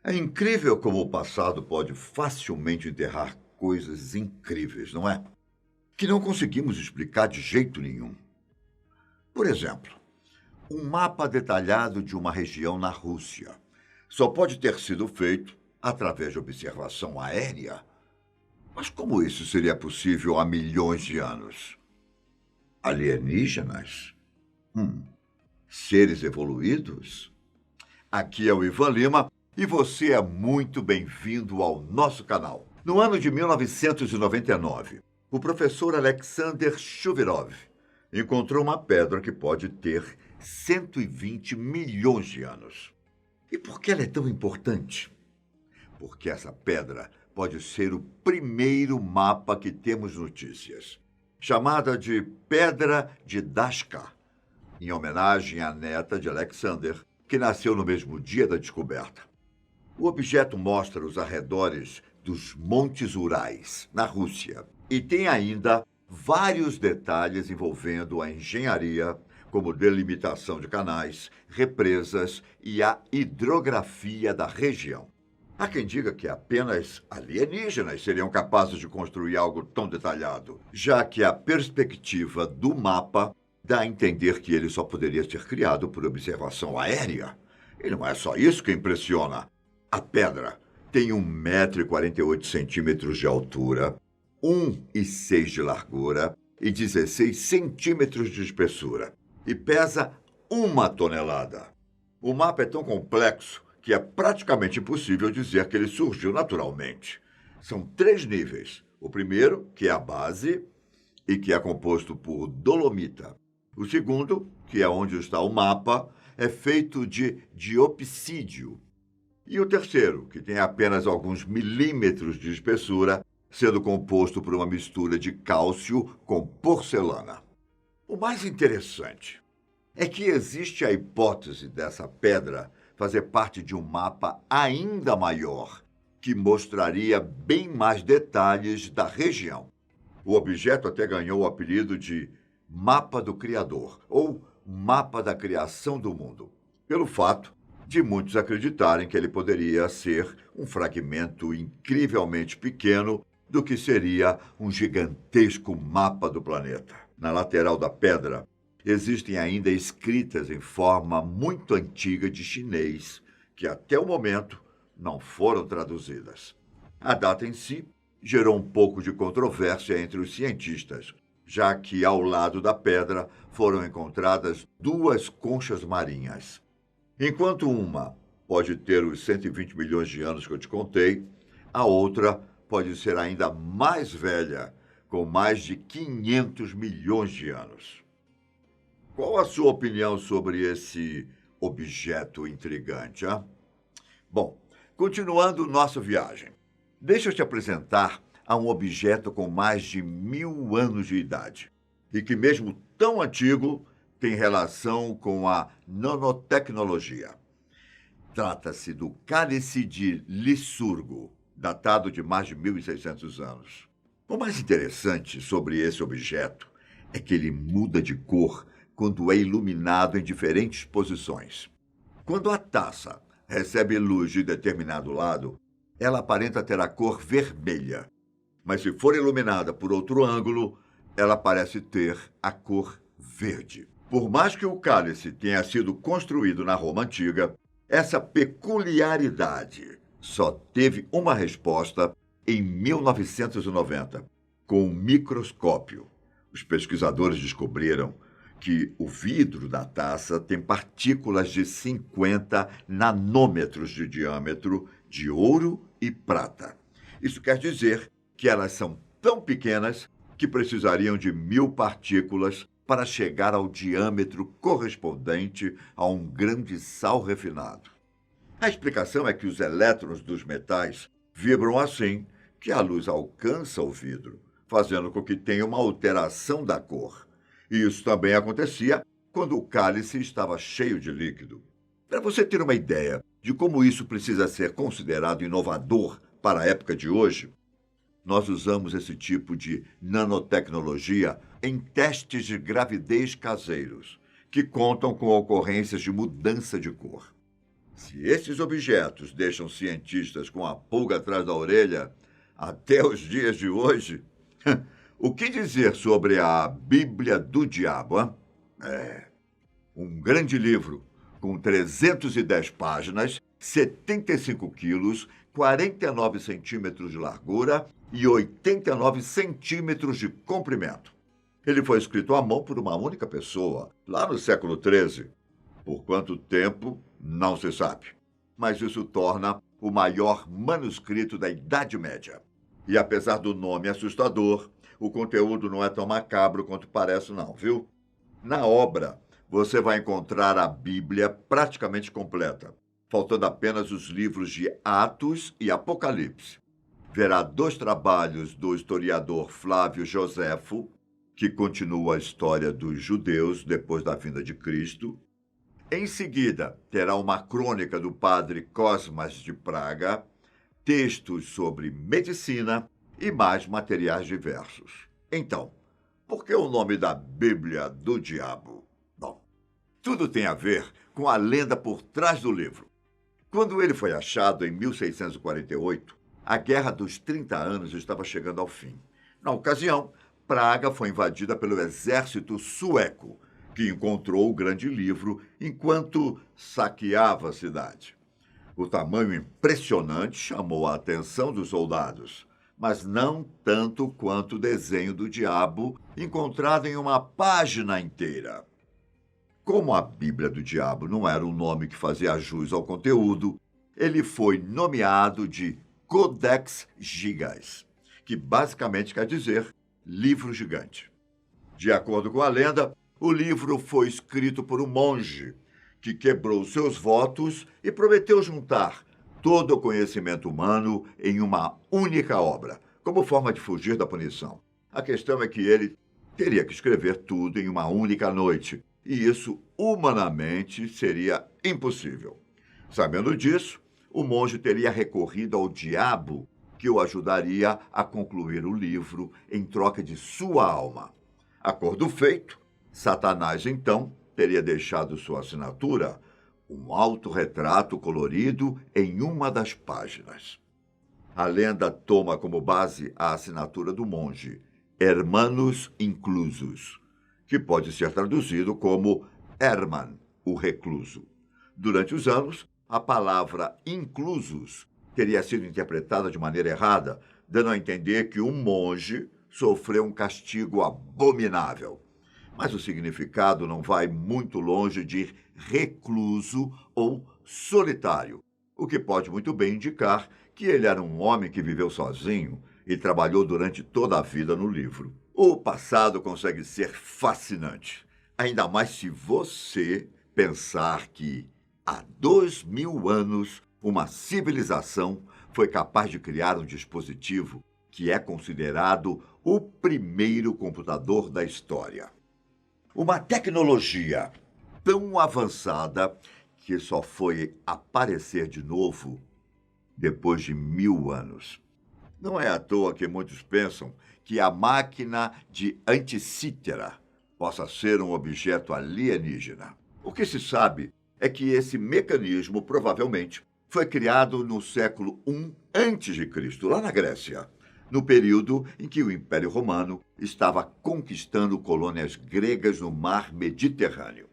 É incrível como o passado pode facilmente enterrar coisas incríveis, não é? Que não conseguimos explicar de jeito nenhum. Por exemplo, um mapa detalhado de uma região na Rússia só pode ter sido feito através de observação aérea. Mas como isso seria possível há milhões de anos? Alienígenas? Hum, seres evoluídos? Aqui é o Ivan Lima e você é muito bem-vindo ao nosso canal. No ano de 1999, o professor Alexander Shuvirov encontrou uma pedra que pode ter 120 milhões de anos. E por que ela é tão importante? Porque essa pedra pode ser o primeiro mapa que temos notícias, chamada de Pedra de Dashka, em homenagem à neta de Alexander, que nasceu no mesmo dia da descoberta. O objeto mostra os arredores dos Montes Urais, na Rússia, e tem ainda vários detalhes envolvendo a engenharia, como delimitação de canais, represas e a hidrografia da região. Há quem diga que apenas alienígenas seriam capazes de construir algo tão detalhado, já que a perspectiva do mapa dá a entender que ele só poderia ser criado por observação aérea. E não é só isso que impressiona. A pedra tem 1,48 m de altura, 1,6 de largura e 16 centímetros de espessura. E pesa 1 tonelada. O mapa é tão complexo que é praticamente impossível dizer que ele surgiu naturalmente. São 3 níveis. O primeiro, que é a base, e que é composto por dolomita. O segundo, que é onde está o mapa, é feito de diopsídio. E o terceiro, que tem apenas alguns milímetros de espessura, sendo composto por uma mistura de cálcio com porcelana. O mais interessante é que existe a hipótese dessa pedra fazer parte de um mapa ainda maior, que mostraria bem mais detalhes da região. O objeto até ganhou o apelido de Mapa do Criador, ou Mapa da Criação do Mundo, pelo fato de muitos acreditarem que ele poderia ser um fragmento incrivelmente pequeno do que seria um gigantesco mapa do planeta. Na lateral da pedra, existem ainda escritas em forma muito antiga de chinês, que até o momento não foram traduzidas. A data em si gerou um pouco de controvérsia entre os cientistas, já que ao lado da pedra foram encontradas 2 conchas marinhas. Enquanto uma pode ter os 120 milhões de anos que eu te contei, a outra pode ser ainda mais velha, com mais de 500 milhões de anos. Qual a sua opinião sobre esse objeto intrigante, hein? Bom, continuando nossa viagem, deixa eu te apresentar a um objeto com mais de 1000 anos de idade e que, mesmo tão antigo, tem relação com a nanotecnologia. Trata-se do Cálice de Licurgo, datado de mais de 1600 anos. O mais interessante sobre esse objeto é que ele muda de cor quando é iluminado em diferentes posições. Quando a taça recebe luz de determinado lado, ela aparenta ter a cor vermelha, mas se for iluminada por outro ângulo, ela parece ter a cor verde. Por mais que o cálice tenha sido construído na Roma Antiga, essa peculiaridade só teve uma resposta em 1990, com um microscópio. Os pesquisadores descobriram que o vidro da taça tem partículas de 50 nanômetros de diâmetro de ouro e prata. Isso quer dizer que elas são tão pequenas que precisariam de 1000 partículas para chegar ao diâmetro correspondente a um grão de sal refinado. A explicação é que os elétrons dos metais vibram assim que a luz alcança o vidro, fazendo com que tenha uma alteração da cor. E isso também acontecia quando o cálice estava cheio de líquido. Para você ter uma ideia de como isso precisa ser considerado inovador para a época de hoje, nós usamos esse tipo de nanotecnologia em testes de gravidez caseiros, que contam com ocorrências de mudança de cor. Se esses objetos deixam cientistas com a pulga atrás da orelha até os dias de hoje, o que dizer sobre a Bíblia do Diabo, hein? Um grande livro com 310 páginas, 75 quilos, 49 centímetros de largura e 89 centímetros de comprimento. Ele foi escrito à mão por uma única pessoa, lá no século XIII. Por quanto tempo, não se sabe. Mas isso torna o maior manuscrito da Idade Média. E apesar do nome assustador, o conteúdo não é tão macabro quanto parece, não, viu? Na obra, você vai encontrar a Bíblia praticamente completa, faltando apenas os livros de Atos e Apocalipse. Verá 2 trabalhos do historiador Flávio Joséfo, que continua a história dos judeus depois da vinda de Cristo. Em seguida, terá uma crônica do padre Cosmas de Praga, textos sobre medicina e mais materiais diversos. Então, por que o nome da Bíblia do Diabo? Bom, tudo tem a ver com a lenda por trás do livro. Quando ele foi achado em 1648, a Guerra dos 30 Anos estava chegando ao fim. Na ocasião, Praga foi invadida pelo exército sueco, que encontrou o grande livro enquanto saqueava a cidade. O tamanho impressionante chamou a atenção dos soldados, mas não tanto quanto o desenho do diabo encontrado em uma página inteira. Como a Bíblia do Diabo não era um nome que fazia jus ao conteúdo, ele foi nomeado de Codex Gigas, que basicamente quer dizer livro gigante. De acordo com a lenda, o livro foi escrito por um monge que quebrou seus votos e prometeu juntar todo o conhecimento humano em uma única obra, como forma de fugir da punição. A questão é que ele teria que escrever tudo em uma única noite, e isso, humanamente, seria impossível. Sabendo disso, o monge teria recorrido ao diabo, que o ajudaria a concluir o livro em troca de sua alma. Acordo feito, Satanás, então, teria deixado sua assinatura, um autorretrato colorido em uma das páginas. A lenda toma como base a assinatura do monge, Hermanos Inclusos, que pode ser traduzido como Herman, o recluso. Durante os anos, a palavra inclusos teria sido interpretada de maneira errada, dando a entender que um monge sofreu um castigo abominável. Mas o significado não vai muito longe de recluso ou solitário, o que pode muito bem indicar que ele era um homem que viveu sozinho e trabalhou durante toda a vida no livro. O passado consegue ser fascinante, ainda mais se você pensar que, há 2000 anos, uma civilização foi capaz de criar um dispositivo que é considerado o primeiro computador da história. Uma tecnologia tão avançada que só foi aparecer de novo depois de 1000 anos. Não é à toa que muitos pensam que a máquina de Anticítera possa ser um objeto alienígena. O que se sabe é que esse mecanismo provavelmente foi criado no século I a.C., lá na Grécia, no período em que o Império Romano estava conquistando colônias gregas no mar Mediterrâneo.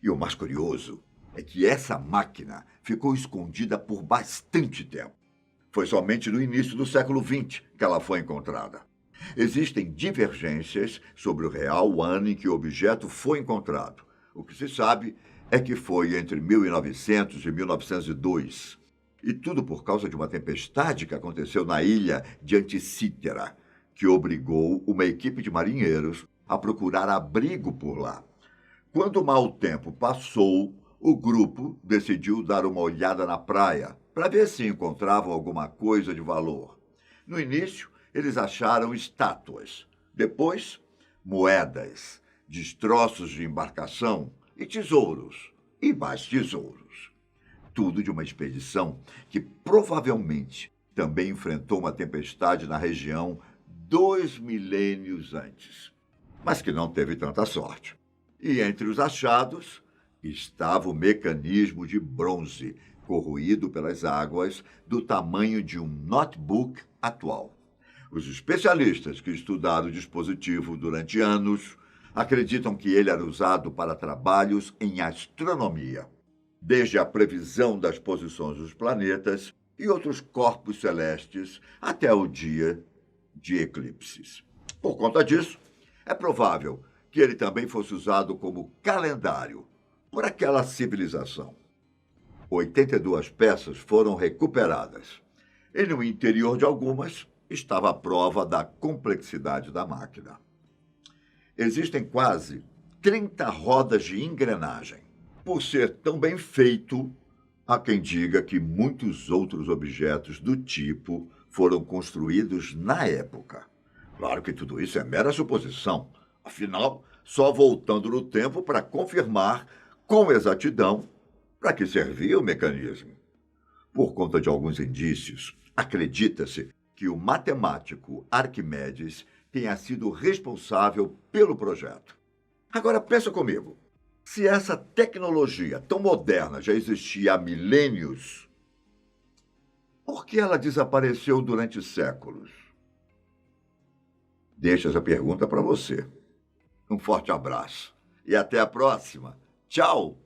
E o mais curioso é que essa máquina ficou escondida por bastante tempo. Foi somente no início do século XX que ela foi encontrada. Existem divergências sobre o real ano em que o objeto foi encontrado. O que se sabe é que foi entre 1900 e 1902. E tudo por causa de uma tempestade que aconteceu na ilha de Anticítera, que obrigou uma equipe de marinheiros a procurar abrigo por lá. Quando o mau tempo passou, o grupo decidiu dar uma olhada na praia para ver se encontravam alguma coisa de valor. No início, eles acharam estátuas, depois, moedas, destroços de embarcação e tesouros, e mais tesouros. Tudo de uma expedição que provavelmente também enfrentou uma tempestade na região 2 milênios antes, mas que não teve tanta sorte. E entre os achados, Estava o mecanismo de bronze, corroído pelas águas, do tamanho de um notebook atual. Os especialistas que estudaram o dispositivo durante anos acreditam que ele era usado para trabalhos em astronomia, desde a previsão das posições dos planetas e outros corpos celestes até o dia de eclipses. Por conta disso, é provável que ele também fosse usado como calendário por aquela civilização. 82 peças foram recuperadas e no interior de algumas estava a prova da complexidade da máquina. Existem quase 30 rodas de engrenagem. Por ser tão bem feito, há quem diga que muitos outros objetos do tipo foram construídos na época. Claro que tudo isso é mera suposição. Afinal, só voltando no tempo para confirmar com exatidão para que servia o mecanismo. Por conta de alguns indícios, acredita-se que o matemático Arquimedes tenha sido responsável pelo projeto. Agora pensa comigo, se essa tecnologia tão moderna já existia há milênios, por que ela desapareceu durante séculos? Deixo essa pergunta para você. Um forte abraço e até a próxima. Tchau!